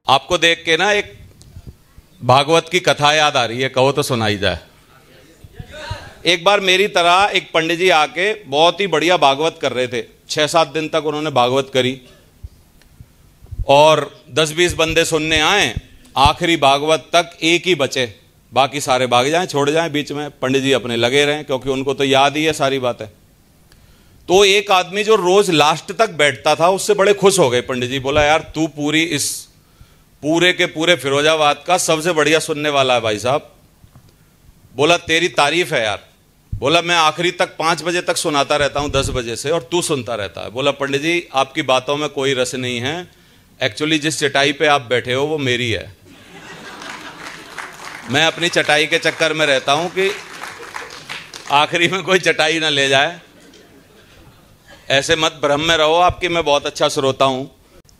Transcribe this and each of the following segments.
आपको देख के ना एक भागवत की कथा याद आ रही है, कहो तो सुनाई जाए। एक बार मेरी तरह एक पंडित जी आके बहुत ही बढ़िया भागवत कर रहे थे। 6-7 दिन तक उन्होंने भागवत करी और 10-20 बंदे सुनने आए। आखिरी भागवत तक एक ही बचे, बाकी सारे भाग जाएं, छोड़ जाएं बीच में। पंडित जी अपने लगे रहे क्योंकि उनको तो याद ही है सारी बातें। तो एक आदमी जो रोज लास्ट तक बैठता था उससे बड़े खुश हो गए पंडित जी। बोला, यार तू पूरे के पूरे फिरोजाबाद का सबसे बढ़िया सुनने वाला है भाई साहब। बोला, तेरी तारीफ है यार। बोला, मैं आखिरी तक 5 बजे तक सुनाता रहता हूं 10 बजे से, और तू सुनता रहता है। बोला, पंडित जी आपकी बातों में कोई रस नहीं है, एक्चुअली जिस चटाई पे आप बैठे हो वो मेरी है। मैं अपनी चटाई के चक्कर में रहता हूं कि आखिरी में कोई चटाई ना ले जाए। ऐसे मत भ्रम में रहो आपकी मैं बहुत अच्छा श्रोता हूं।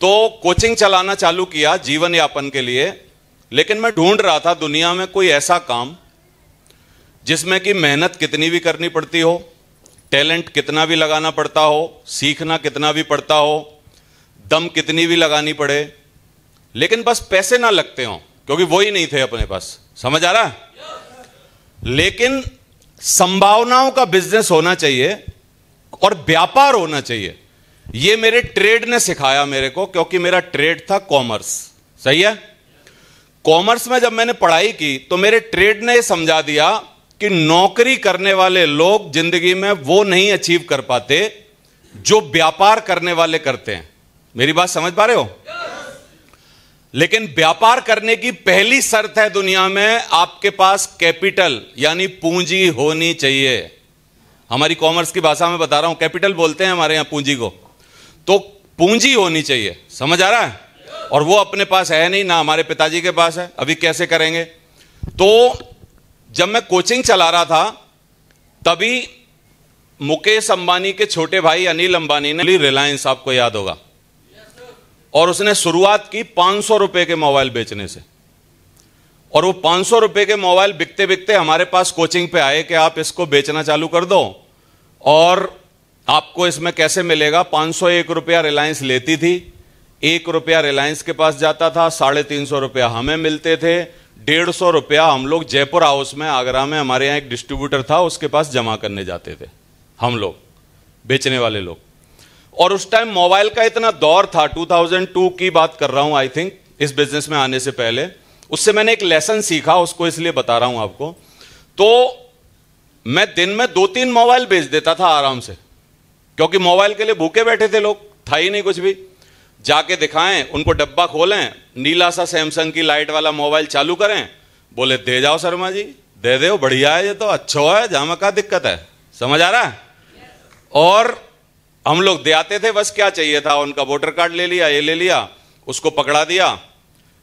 तो कोचिंग चलाना चालू किया जीवन यापन के लिए, लेकिन मैं ढूंढ रहा था दुनिया में कोई ऐसा काम जिसमें कि मेहनत कितनी भी करनी पड़ती हो, टैलेंट कितना भी लगाना पड़ता हो, सीखना कितना भी पड़ता हो, दम कितनी भी लगानी पड़े, लेकिन बस पैसे ना लगते हों, क्योंकि वो ही नहीं थे अपने पास। समझ आ रहा है? लेकिन संभावनाओं का बिजनेस होना चाहिए और व्यापार होना चाहिए। ये मेरे ट्रेड ने सिखाया मेरे को, क्योंकि मेरा ट्रेड था कॉमर्स। सही है? कॉमर्स में जब मैंने पढ़ाई की तो मेरे ट्रेड ने समझा दिया कि नौकरी करने वाले लोग जिंदगी में वो नहीं अचीव कर पाते जो व्यापार करने वाले करते हैं। मेरी बात समझ पा रहे हो? लेकिन व्यापार करने की पहली शर्त है दुनिया में, आपके पास कैपिटल यानी पूंजी होनी चाहिए। हमारी कॉमर्स की भाषा में बता रहा हूं, कैपिटल बोलते हैं हमारे यहां पूंजी को। तो पूंजी होनी चाहिए। समझ आ रहा है? और वो अपने पास है नहीं, ना हमारे पिताजी के पास है। अभी कैसे करेंगे? तो जब मैं कोचिंग चला रहा था तभी मुकेश अंबानी के छोटे भाई अनिल अंबानी ने रिलायंस, आपको याद होगा, और उसने शुरुआत की 500 रुपए के मोबाइल बेचने से। और वो 500 रुपए के मोबाइल बिकते बिकते हमारे पास कोचिंग पे आए कि आप इसको बेचना चालू कर दो और आपको इसमें कैसे मिलेगा। 501 रुपया रिलायंस लेती थी, 1 रुपया रिलायंस के पास जाता था, 350 रुपया हमें मिलते थे, 150 रुपया हम लोग जयपुर हाउस में आगरा में हमारे यहाँ एक डिस्ट्रीब्यूटर था उसके पास जमा करने जाते थे हम लोग, बेचने वाले लोग। और उस टाइम मोबाइल का इतना दौर था, 2002 की बात कर रहा हूं आई थिंक, इस बिजनेस में आने से पहले। उससे मैंने एक लेसन सीखा, उसको इसलिए बता रहा हूं आपको। तो मैं दिन में 2-3 मोबाइल बेच देता था आराम से, क्योंकि मोबाइल के लिए भूखे बैठे थे लोग, था ही नहीं कुछ भी। जाके दिखाएं, उनको डब्बा खोलें, नीला सा सैमसंग की लाइट वाला मोबाइल चालू करें, बोले दे जाओ शर्मा जी, दे दो, बढ़िया है ये तो, अच्छा है, जहां क्या दिक्कत है। समझ आ रहा है? और हम लोग दे आते थे, बस क्या चाहिए था, उनका वोटर कार्ड ले लिया, ये ले लिया, उसको पकड़ा दिया।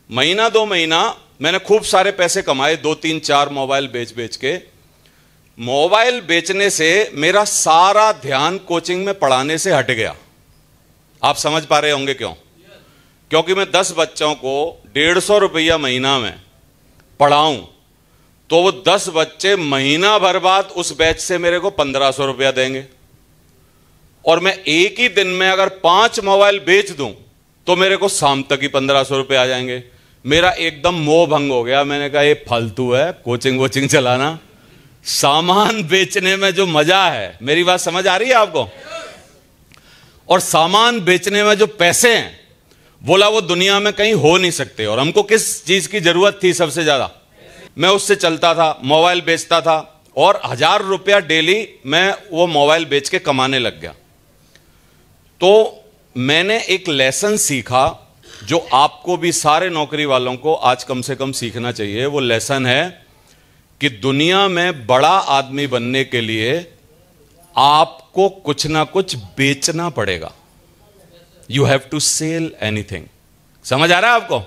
महीना 2 महीना मैंने खूब सारे पैसे कमाए, 2-3-4 मोबाइल बेच बेच के। मोबाइल बेचने से मेरा सारा ध्यान कोचिंग में पढ़ाने से हट गया। आप समझ पा रहे होंगे क्यों? क्योंकि मैं 10 बच्चों को 150 रुपया महीना में पढ़ाऊं तो वो 10 बच्चे महीना भर बाद उस बैच से मेरे को 1500 रुपया देंगे। और मैं एक ही दिन में अगर 5 मोबाइल बेच दूं तो मेरे को शाम तक ही 1500 रुपये आ जाएंगे। मेरा एकदम मोह भंग हो गया। मैंने कहा ये फालतू है कोचिंग वोचिंग चलाना, सामान बेचने में जो मजा है। मेरी बात समझ आ रही है आपको? और सामान बेचने में जो पैसे हैं, बोला वो दुनिया में कहीं हो नहीं सकते। और हमको किस चीज की जरूरत थी सबसे ज्यादा? मैं उससे चलता था, मोबाइल बेचता था, और 1000 रुपया डेली मैं वो मोबाइल बेच के कमाने लग गया। तो मैंने एक लेसन सीखा जो आपको भी, सारे नौकरी वालों को आज कम से कम सीखना चाहिए। वो लेसन है कि दुनिया में बड़ा आदमी बनने के लिए आपको कुछ ना कुछ बेचना पड़ेगा। You have to sell anything. समझ आ रहा है आपको?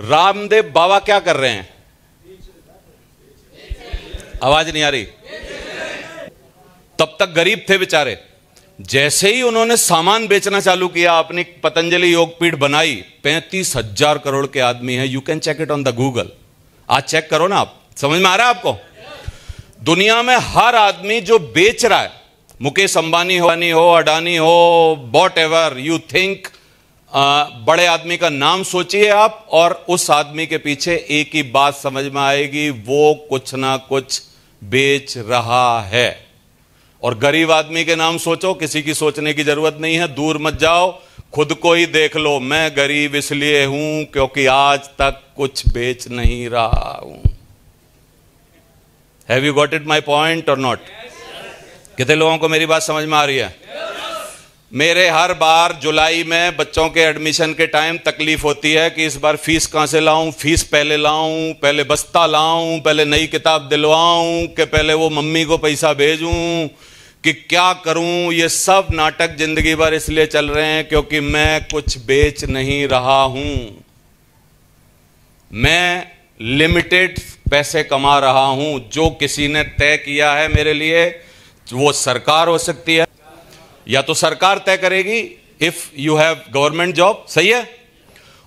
रामदेव बाबा क्या कर रहे हैं? आवाज नहीं आ रही? तब तक गरीब थे बेचारे। जैसे ही उन्होंने सामान बेचना चालू किया, अपनी पतंजलि योगपीठ बनाई, 35,000 करोड़ के आदमी हैं। You can check it on the Google. आज चेक करो ना आप। समझ में आ रहा है आपको? दुनिया में हर आदमी जो बेच रहा है, मुकेश अंबानी हो, अडानी हो, वॉट एवर यू थिंक, बड़े आदमी का नाम सोचिए आप, और उस आदमी के पीछे एक ही बात समझ में आएगी, वो कुछ ना कुछ बेच रहा है। और गरीब आदमी के नाम सोचो, किसी की सोचने की जरूरत नहीं है, दूर मत जाओ, खुद को ही देख लो। मैं गरीब इसलिए हूं क्योंकि आज तक कुछ बेच नहीं रहा हूं। Have you got it my point और नॉट? कितने लोगों को मेरी बात समझ में आ रही है? मेरे हर बार जुलाई में बच्चों के एडमिशन के टाइम तकलीफ होती है कि इस बार फीस कहां से लाऊं, फीस पहले लाऊं, पहले बस्ता लाऊं, पहले नई किताब दिलवाऊं, कि पहले वो मम्मी को पैसा भेजूं, कि क्या करूं। ये सब नाटक जिंदगी भर इसलिए चल रहे हैं क्योंकि मैं कुछ बेच नहीं रहा हूं। मैं लिमिटेड पैसे कमा रहा हूं। जो किसी ने तय किया है मेरे लिए, वो सरकार हो सकती है, या तो सरकार तय करेगी if you have government job, सही है,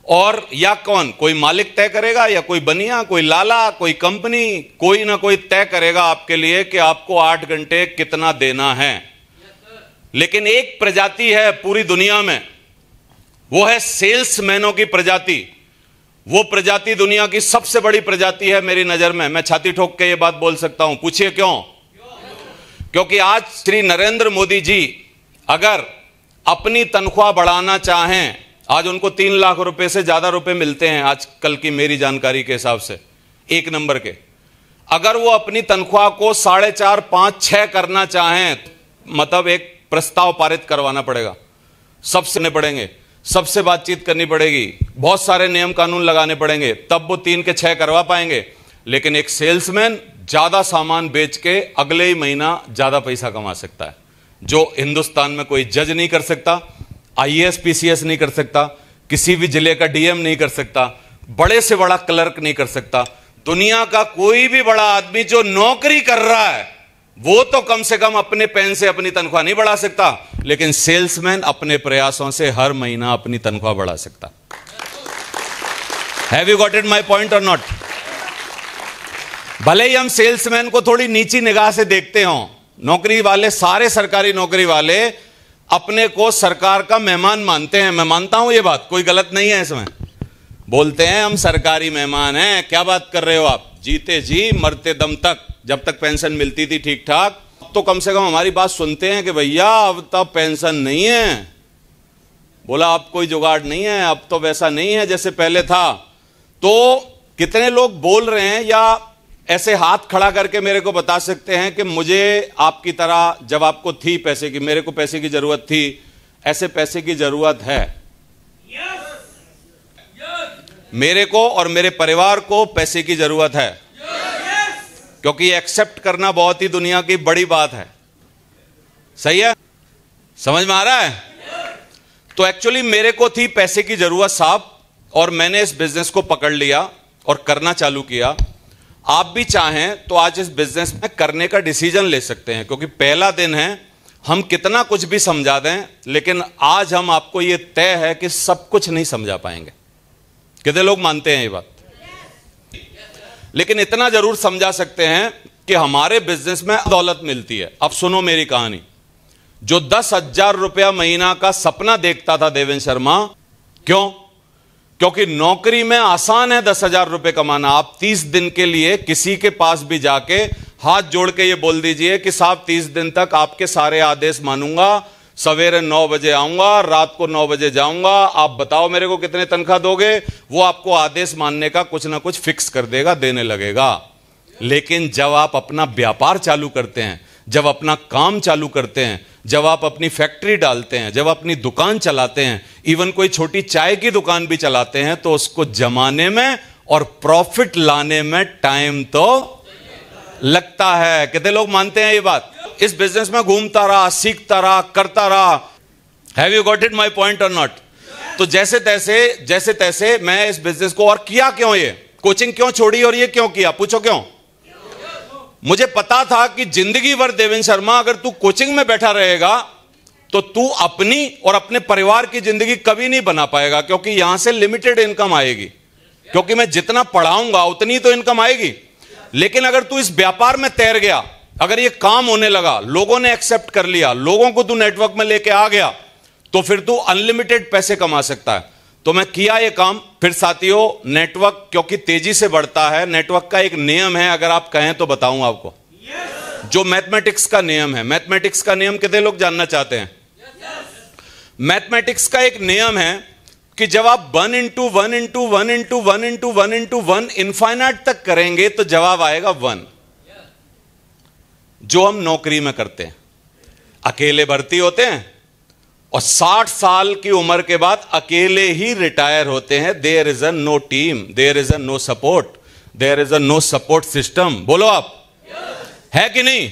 और या कौन, कोई मालिक तय करेगा, या कोई बनिया, कोई लाला, कोई कंपनी, कोई ना कोई तय करेगा आपके लिए कि आपको 8 घंटे कितना देना है। लेकिन एक प्रजाति है पूरी दुनिया में, वो है सेल्समैनों की प्रजाति। वो प्रजाति दुनिया की सबसे बड़ी प्रजाति है मेरी नजर में। मैं छाती ठोक के ये बात बोल सकता हूं। पूछिए क्यों? क्योंकि आज श्री नरेंद्र मोदी जी अगर अपनी तनख्वाह बढ़ाना चाहें, आज उनको 3 लाख रुपए से ज्यादा रुपए मिलते हैं आजकल की मेरी जानकारी के हिसाब से, 1 नंबर के। अगर वो अपनी तनख्वाह को 4.5, 5, 6 करना चाहें, मतलब एक प्रस्ताव पारित करवाना पड़ेगा, सबसे पड़ेंगे, सबसे बातचीत करनी पड़ेगी, बहुत सारे नियम कानून लगाने पड़ेंगे, तब वो 3 के 6 करवा पाएंगे। लेकिन एक सेल्समैन ज्यादा सामान बेच के अगले ही महीना ज्यादा पैसा कमा सकता है, जो हिंदुस्तान में कोई जज नहीं कर सकता, IAS PCS नहीं कर सकता, किसी भी जिले का DM नहीं कर सकता, बड़े से बड़ा क्लर्क नहीं कर सकता। दुनिया का कोई भी बड़ा आदमी जो नौकरी कर रहा है वो तो कम से कम अपने पेन से अपनी तनख्वाह नहीं बढ़ा सकता, लेकिन सेल्समैन अपने प्रयासों से हर महीना अपनी तनख्वाह बढ़ा सकता। Have you got it my point और नॉट? भले ही हम सेल्समैन को थोड़ी नीची निगाह से देखते हों, नौकरी वाले, सारे सरकारी नौकरी वाले अपने को सरकार का मेहमान मानते हैं। मैं मानता हूं ये बात, कोई गलत नहीं है इसमें। बोलते हैं हम सरकारी मेहमान हैं। क्या बात कर रहे हो आप? जीते जी मरते दम तक, जब तक पेंशन मिलती थी ठीक ठाक, तो कम से कम हमारी बात सुनते हैं कि भैया अब तो पेंशन नहीं है। बोला अब कोई जुगाड़ नहीं है, अब तो वैसा नहीं है जैसे पहले था। तो कितने लोग बोल रहे हैं या ऐसे हाथ खड़ा करके मेरे को बता सकते हैं कि मुझे आपकी तरह जब आपको थी पैसे की, मेरे को पैसे की जरूरत थी, ऐसे पैसे की जरूरत है? मेरे को और मेरे परिवार को पैसे की जरूरत है, क्योंकि एक्सेप्ट करना बहुत ही दुनिया की बड़ी बात है। सही है? समझ में आ रहा है? तो एक्चुअली मेरे को थी पैसे की जरूरत साहब, और मैंने इस बिजनेस को पकड़ लिया और करना चालू किया। आप भी चाहें तो आज इस बिजनेस में करने का डिसीजन ले सकते हैं, क्योंकि पहला दिन है। हम कितना कुछ भी समझा दें, लेकिन आज हम आपको यह तय है कि सब कुछ नहीं समझा पाएंगे। कितने लोग मानते हैं ये बात? लेकिन इतना जरूर समझा सकते हैं कि हमारे बिजनेस में दौलत मिलती है। अब सुनो मेरी कहानी। जो 10,000 रुपया महीना का सपना देखता था देवेंद्र शर्मा, क्यों? क्योंकि नौकरी में आसान है 10,000 रुपए कमाना। आप 30 दिन के लिए किसी के पास भी जाके हाथ जोड़ के ये बोल दीजिए कि साहब 30 दिन तक आपके सारे आदेश मानूंगा, सवेरे 9 बजे आऊंगा, रात को 9 बजे जाऊंगा, आप बताओ मेरे को कितने तनख्वाह दोगे। वो आपको आदेश मानने का कुछ ना कुछ फिक्स कर देगा, देने लगेगा। लेकिन जब आप अपना व्यापार चालू करते हैं, जब अपना काम चालू करते हैं, जब आप अपनी फैक्ट्री डालते हैं, जब अपनी दुकान चलाते हैं, इवन कोई छोटी चाय की दुकान भी चलाते हैं, तो उसको जमाने में और प्रॉफिट लाने में टाइम तो लगता है। कितने लोग मानते हैं ये बात? इस बिजनेस में घूमता रहा, सीखता रहा, करता रहा। Have you got it my point और नॉट? तो जैसे तैसे मैं इस बिजनेस को, और किया क्यों ये, कोचिंग क्यों छोड़ी और ये क्यों किया? पूछो क्यों? मुझे पता था कि जिंदगी भर देवेंद्र शर्मा अगर तू कोचिंग में बैठा रहेगा तो तू अपनी और अपने परिवार की जिंदगी कभी नहीं बना पाएगा, क्योंकि यहां से लिमिटेड इनकम आएगी। क्योंकि मैं जितना पढ़ाऊंगा उतनी तो इनकम आएगी। लेकिन अगर तू इस व्यापार में तैर गया, अगर ये काम होने लगा, लोगों ने एक्सेप्ट कर लिया, लोगों को तू नेटवर्क में लेके आ गया, तो फिर तू अनलिमिटेड पैसे कमा सकता है। तो मैं किया ये काम। फिर साथियों, नेटवर्क क्योंकि तेजी से बढ़ता है, नेटवर्क का एक नियम है, अगर आप कहें तो बताऊं आपको। जो मैथमेटिक्स का नियम है, मैथमेटिक्स का नियम कितने लोग जानना चाहते हैं? मैथमेटिक्स का एक नियम है कि जब आप 1 into 1 into 1 into 1 into 1 into 1 infinite तक करेंगे तो जवाब आएगा 1। जो हम नौकरी में करते हैं, अकेले भर्ती होते हैं और 60 साल की उम्र के बाद अकेले ही रिटायर होते हैं। There is a no team, there is a no support, there is a no support system. बोलो आप, है कि नहीं?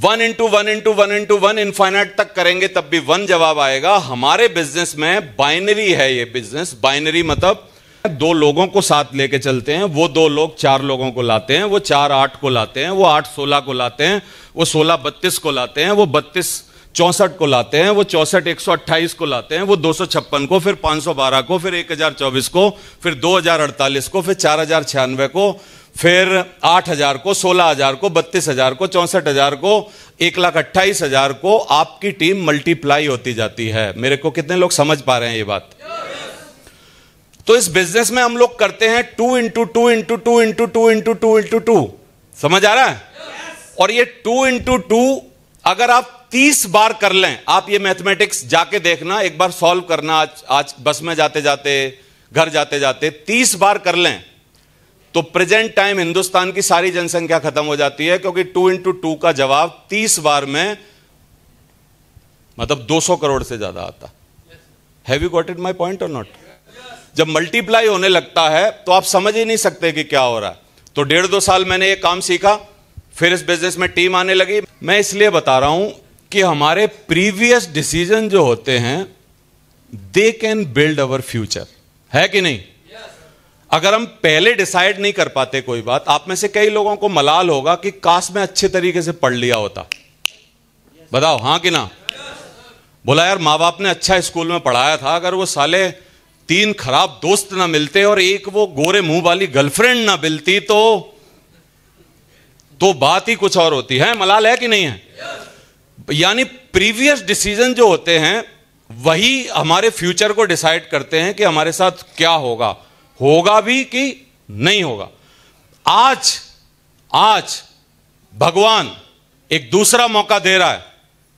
1 इंटू 1 इंटू 1 इंटू 1 इनफाइनाइट तक करेंगे तब भी 1 जवाब आएगा। हमारे बिजनेस में बाइनरी है ये बिजनेस। बाइनरी मतलब 2 लोगों को साथ लेके चलते हैं, वो 2 लोग 4 लोगों को लाते हैं, वो 4 8 को लाते हैं, वो 8 16 को लाते हैं, वो 16 32 को लाते हैं, वो 32 64 को लाते हैं, वो 64 128 को लाते हैं, वो 256 को, फिर 512 को, फिर 1024 को, फिर 2048 को, फिर 4096 को, फिर 8000 को, 16000 को, 32000 को, 64000 को, 1,28,000 को। आपकी टीम मल्टीप्लाई होती जाती है। मेरे को कितने लोग समझ पा रहे हैं ये बात? तो इस बिजनेस में हम लोग करते हैं 2 into 2 into 2 into 2 into 2 into 2। समझ आ रहा है? और ये 2 इंटू 2 अगर आप 30 बार कर लें, आप ये मैथमेटिक्स जाके देखना, एक बार सॉल्व करना, आज बस में जाते जाते, घर जाते जाते 30 बार कर लें तो प्रेजेंट टाइम हिंदुस्तान की सारी जनसंख्या खत्म हो जाती है, क्योंकि 2 इंटू 2 का जवाब 30 बार में मतलब 200 करोड़ से ज्यादा आता। Have you got it my point और नॉट? जब मल्टीप्लाई होने लगता है तो आप समझ ही नहीं सकते कि क्या हो रहा है। तो 1.5-2 साल मैंने ये काम सीखा, फिर इस बिजनेस में टीम आने लगी। मैं इसलिए बता रहा हूं कि हमारे प्रीवियस डिसीजन जो होते हैं they can build our future, है कि नहीं? अगर हम पहले डिसाइड नहीं कर पाते कोई बात, आप में से कई लोगों को मलाल होगा कि काश में अच्छे तरीके से पढ़ लिया होता। बताओ हां कि ना? बोला यार, माँ बाप ने अच्छा स्कूल में पढ़ाया था, अगर वो साले 3 खराब दोस्त ना मिलते और एक वो गोरे मुंह वाली गर्लफ्रेंड ना मिलती तो बात ही कुछ और होती है। मलाल है कि नहीं है? यानी प्रीवियस डिसीजन जो होते हैं वही हमारे फ्यूचर को डिसाइड करते हैं कि हमारे साथ क्या होगा, होगा भी कि नहीं होगा। आज भगवान एक दूसरा मौका दे रहा है।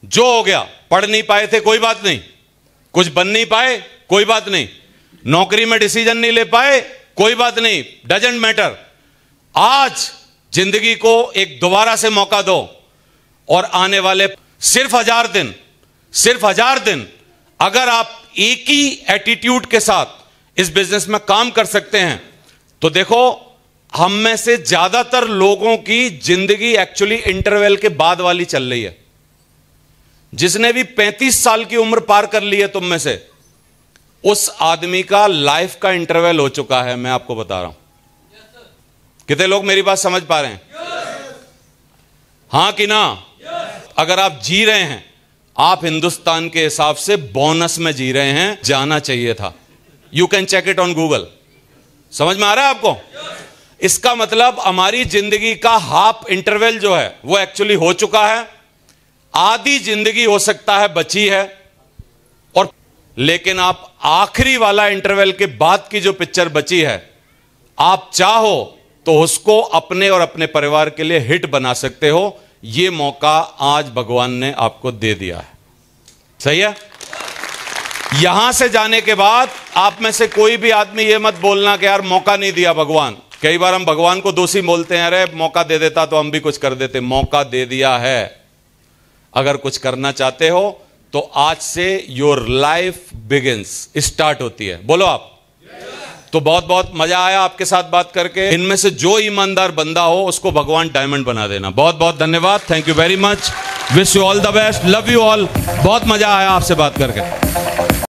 जो हो गया, पढ़ नहीं पाए थे कोई बात नहीं, कुछ बन नहीं पाए कोई बात नहीं, नौकरी में डिसीजन नहीं ले पाए कोई बात नहीं, डजंट मैटर। आज जिंदगी को एक दोबारा से मौका दो और आने वाले सिर्फ 1000 दिन अगर आप एक ही एटीट्यूड के साथ इस बिजनेस में काम कर सकते हैं तो देखो, हम में से ज्यादातर लोगों की जिंदगी एक्चुअली इंटरवल के बाद वाली चल रही है। जिसने भी 35 साल की उम्र पार कर ली है तुम में से, उस आदमी का लाइफ का इंटरवल हो चुका है। मैं आपको बता रहा हूं। कितने लोग मेरी बात समझ पा रहे हैं? हां कि ना? अगर आप जी रहे हैं, आप हिंदुस्तान के हिसाब से बोनस में जी रहे हैं, जाना चाहिए था। You can check it on Google. समझ में आ रहा है आपको? इसका मतलब हमारी जिंदगी का हाफ इंटरवल जो है वो एक्चुअली हो चुका है। आधी जिंदगी हो सकता है बची है, और लेकिन आप आखिरी वाला इंटरवल के बाद की जो पिक्चर बची है, आप चाहो तो उसको अपने और अपने परिवार के लिए हिट बना सकते हो। यह मौका आज भगवान ने आपको दे दिया है। सही है? यहां से जाने के बाद आप में से कोई भी आदमी यह मत बोलना कि यार मौका नहीं दिया भगवान। कई बार हम भगवान को दोषी बोलते हैं, अरे मौका दे देता तो हम भी कुछ कर देते। मौका दे दिया है। अगर कुछ करना चाहते हो तो आज से योर लाइफ बिगिंस, स्टार्ट होती है। बोलो आप। तो बहुत बहुत मजा आया आपके साथ बात करके। इनमें से जो ईमानदार बंदा हो उसको भगवान डायमंड बना देना। बहुत बहुत धन्यवाद। Thank you very much. Wish you all the best. Love you all. बहुत मजा आया आपसे बात करके।